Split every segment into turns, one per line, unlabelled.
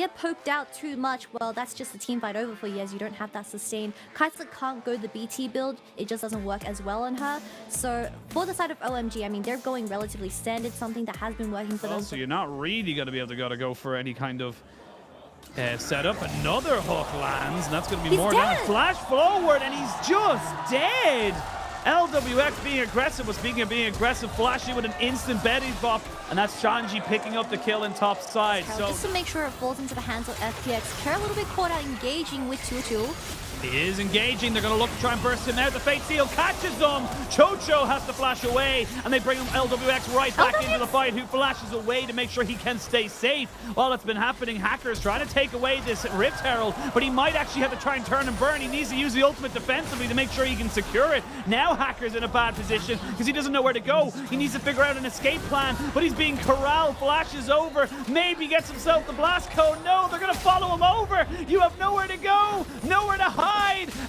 get poked out too much, well, that's just a team fight over for you as you don't have that sustain. Kai'Sa can't go the BT build. It just doesn't work as well on her. So for the side of OMG, I mean, they're going relatively standard, something that has been working for them.
So you're not really going to be able to go for any kind of setup. Another hook lands, and that's going to be more damage. Flash forward, and he's just dead. LWX being aggressive was being aggressive, flashing with an instant Betty's bop, and that's Shanji picking up the kill in top side. So
just to make sure it falls into the hands of FPX. Care a little bit caught out engaging with Tutu.
He is engaging. They're going to look to try and burst him out. The Fate Seal catches them. Chocho has to flash away, and they bring him LWX right back into the fight, who flashes away to make sure he can stay safe. While it's been happening, Hacker's trying to take away this Rift Herald, but he might actually have to try and turn and burn. He needs to use the ultimate defensively to make sure he can secure it. Now Hacker's in a bad position because he doesn't know where to go. He needs to figure out an escape plan, but he's being corralled. Flashes over. Maybe gets himself the blast code. No, they're going to follow him over. You have nowhere to go, nowhere to hide.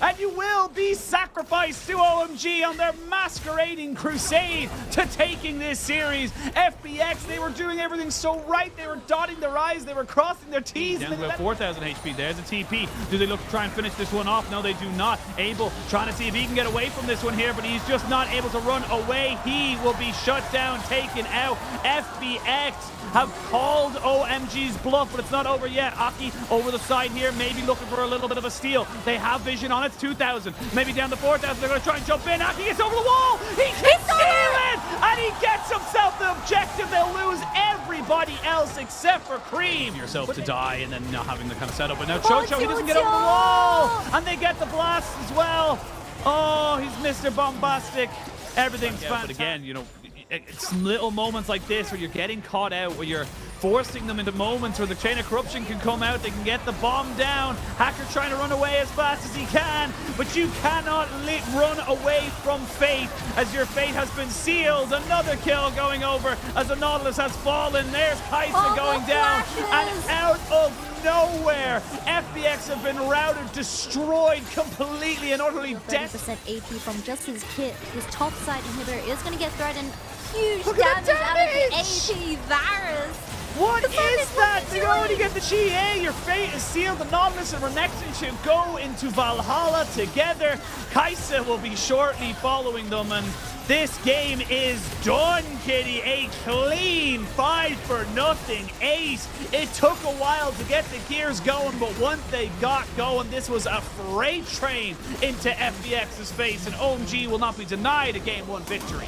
And you will be sacrificed to OMG on their masquerading crusade to taking this series. FPX, they were doing everything so right. They were dotting their I's, they were crossing their T's. Down to about 4,000 HP. There's a TP. Do they look to try and finish this one off? No, they do not. Abel trying to see if he can get away from this one here, but he's just not able to run away. He will be shut down, taken out. FPX have called OMG's bluff, but it's not over yet. Aki over the side here, maybe looking for a little bit of a steal. They have vision on it. It's 2,000, maybe down to 4,000. They're going to try and jump in. Aki gets over the wall. He can steal it, and he gets himself the objective. They'll lose everybody else except for Cream. Yourself to die and then not having the kind of setup. But now Chocho, he doesn't get over the wall, and they get the blast as well. Oh, he's Mr. Bombastic. Everything's fine. But again, you know, it's little moments like this where you're getting caught out, where you're forcing them into moments where the chain of corruption can come out. They can get the bomb down. Hacker trying to run away as fast as he can, but you cannot run away from fate, as your fate has been sealed. Another kill going over as the Nautilus has fallen. There's Kai'Sa going down, and out of nowhere, FPX have been routed, destroyed completely and utterly dead.
30% AP from just his kit. His top side inhibitor is going to get threatened. Huge
Look
damage
at the
out of the AP Varus.
What is that? They already get the GA. Your fate is sealed. The Nautilus and Renekton should go into Valhalla together. Kai'Sa will be shortly following them, and this game is done, Kitty. A clean 5-0 ace. It took a while to get the gears going, but once they got going, this was a freight train into FPX's face, and OMG will not be denied a Game 1 victory.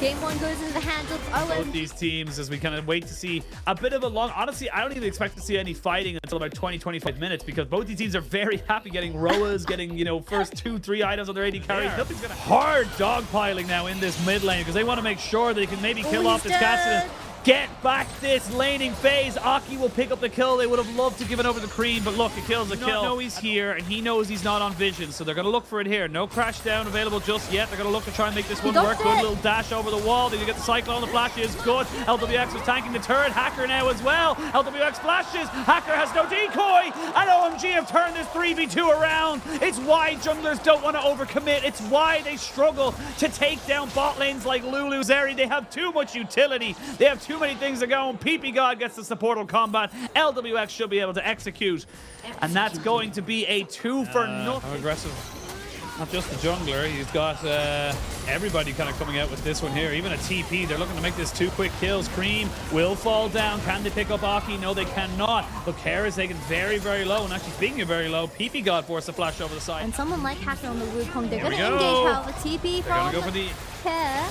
Game 1 goes into the hands of OMG.
Both these teams, as we kind of wait to see a bit of a long... Honestly, I don't even expect to see any fighting until about 20-25 minutes, because both these teams are very happy getting Roas, getting, you know, first 2-3 items on their AD carries. Nothing's gonna... Hard dogpiling now in this mid lane, because they want to make sure they can maybe kill off this Cassidy. Get back this laning phase. Aki will pick up the kill. They would have loved to give it over to Cream, but look, a kill's a kill. No, he's here, and he knows he's not on vision, so they're going to look for it here. No crash down available just yet. They're going to look to try and make this one work. Good little dash over the wall. They get the Cyclone. The flash is good. LWX was tanking the turret. Hacker now as well. LWX flashes. Hacker has no decoy, and OMG have turned this 3v2 around. It's why junglers don't want to overcommit. It's why they struggle to take down bot lanes like Lulu's Eri. They have too much utility. They have too many things to go. PP God gets the supportal combat. LWX should be able to execute, and that's going to be a 2-for-0. Aggressive. Not just the jungler, he's got everybody kind of coming out with this one here. Even a TP, they're looking to make this 2 quick kills. Cream will fall down. Can they pick up Aki? No, they cannot. Look, Kara is taken very, very low, and actually speaking of very low, PP God forced a flash over the side.
And someone like Hacker on the Wukong, they're going to engage, however, TP from
go for the
Kara.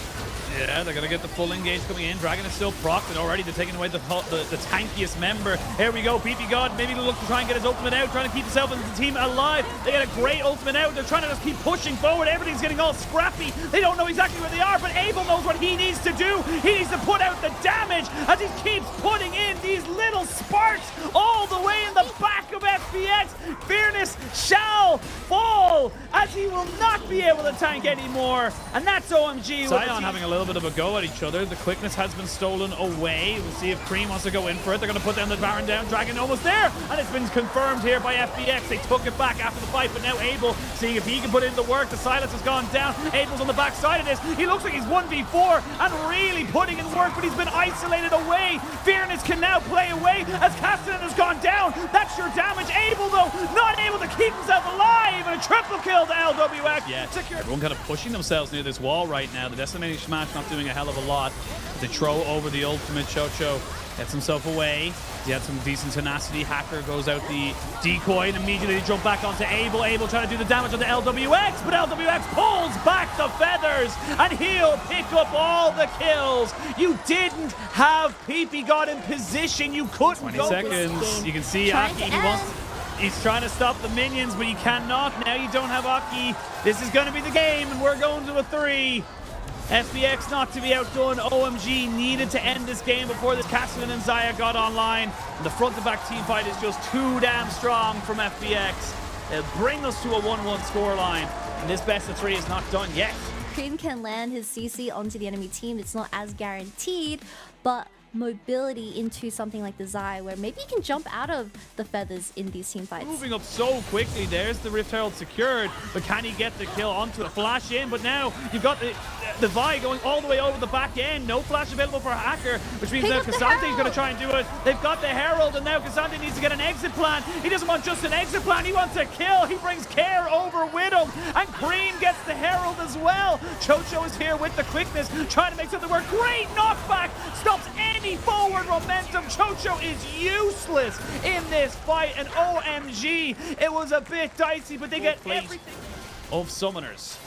Yeah, they're going to get the full engage coming in. Dragon is still procced, and already they're taking away the tankiest member. Here we go, PP God maybe look to try and get his ultimate out, trying to keep himself and the team alive. They get a great ultimate out. They're trying to just keep pushing forward. Everything's getting all scrappy. They don't know exactly where they are, but Abel knows what he needs to do. He needs to put out the damage as he keeps putting in these little sparks all the way in the back of FPX. Fearness shall fall as he will not be able to tank anymore, and that's OMG. Sion having a little bit of a go at each other. The quickness has been stolen away. We'll see if Cream wants to go in for it. They're going to put down the Baron down. Dragon almost there, and it's been confirmed here by FPX. They took it back after the fight, but now Abel seeing if he can put in the work. The silence has gone down. Abel's on the back side of this. He looks like he's 1v4 and really putting putting in work, but he's been isolated away. Fearness can now play away as Cassidy has gone down. That's your damage. Abel, though, not able to keep himself alive. And a triple kill to LWX.
Yeah,
everyone kind of pushing themselves near this wall right now. The Decimating Smash not doing a hell of a lot. They throw over the ultimate. Chocho gets himself away. He had some decent tenacity. Hacker goes out the decoy and immediately they jump back onto Abel. Abel trying to do the damage on the LWX, but LWX pulls back the feathers and he'll pick up all the kills. You didn't have PP got in position. You couldn't
20
go.
seconds.
You can see Aki. He's trying to stop the minions, but he cannot. Now you don't have Aki. This is going to be the game, and we're going to a 3. FPX not to be outdone. OMG needed to end this game before this Cassidy and Zaya got online. And the front-to-back team fight is just too damn strong from FPX. They'll bring us to a 1-1 scoreline. And this best of 3 is not done yet.
Cream can land his CC onto the enemy team. It's not as guaranteed, but mobility into something like the Zai, where maybe he can jump out of the feathers in these team fights.
Moving up so quickly. There's the Rift Herald secured, but can he get the kill onto the flash in? But now you've got the Vi going all the way over the back end. No flash available for Hacker, which means now Casante's going to try and do it. They've got the Herald, and now Casante needs to get an exit plan. He doesn't want just an exit plan. He wants a kill. He brings Care over with him, and Cream gets the Herald as well. Chocho is here with the quickness, trying to make something work. Great knockback. Stops any forward momentum. Chocho is useless in this fight, and OMG, it was a bit dicey, but they get everything of summoners.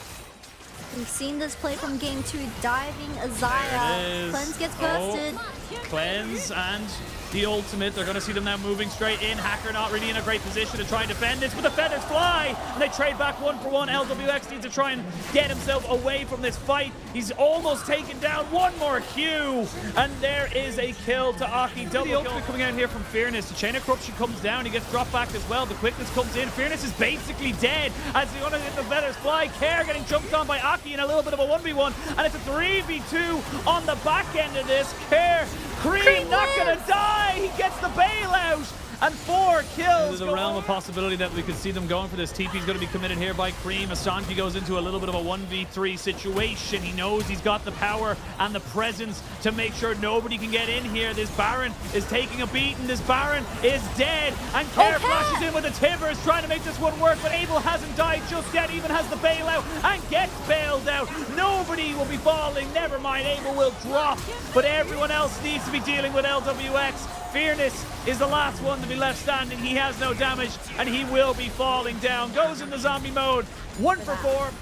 We've seen this play from game 2, diving Azaya. Cleanse gets bursted.
Cleanse and the ultimate. They're going to see them now moving straight in. Hacker not really in a great position to try and defend this, but the feathers fly, and they trade back 1-for-1. LWX needs to try and get himself away from this fight. He's almost taken down. One more Q, and there is a kill to Aki. Double the ultimate coming out here from Fearness. The Chain of Corruption comes down. He gets dropped back as well. The quickness comes in. Fearness is basically dead as he's going to get the feathers fly. Care getting jumped on by Aki in a little bit of a 1v1, and it's a 3v2 on the back end of this. Care, Cream not going to die. He gets the bailout. And 4 kills. There's a realm of possibility that we could see them going for this. TP's going to be committed here by Cream. Asanji goes into a little bit of a 1v3 situation. He knows he's got the power and the presence to make sure nobody can get in here. This Baron is taking a beating. This Baron is dead. And Care flashes in with the Timbers, trying to make this one work. But Abel hasn't died just yet. Even has the bailout and gets bailed out. Nobody will be falling. Never mind, Abel will drop. But everyone else needs to be dealing with LWX. Fearness is the last one to be left standing. He has no damage, and he will be falling down. Goes into zombie mode. 1-for-4.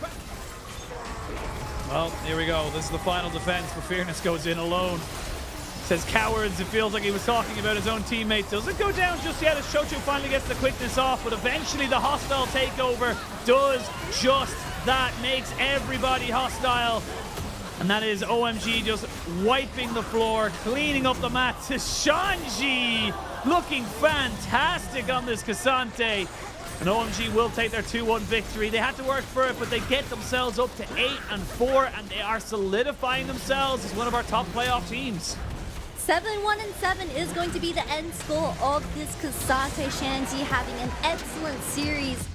Well, here we go. This is the final defense, but Fearness goes in alone. Says cowards. It feels like he was talking about his own teammates. Doesn't go down just yet as Chocho finally gets the quickness off, but eventually the hostile takeover does just that. Makes everybody hostile. And that is OMG just wiping the floor, cleaning up the mat to Shanji. Looking fantastic on this Cassante. And OMG will take their 2-1 victory. They had to work for it, but they get themselves up to 8-4, and they are solidifying themselves as one of our top playoff teams.
7-1-7 is going to be the end score of this Cassante Shanji, having an excellent series.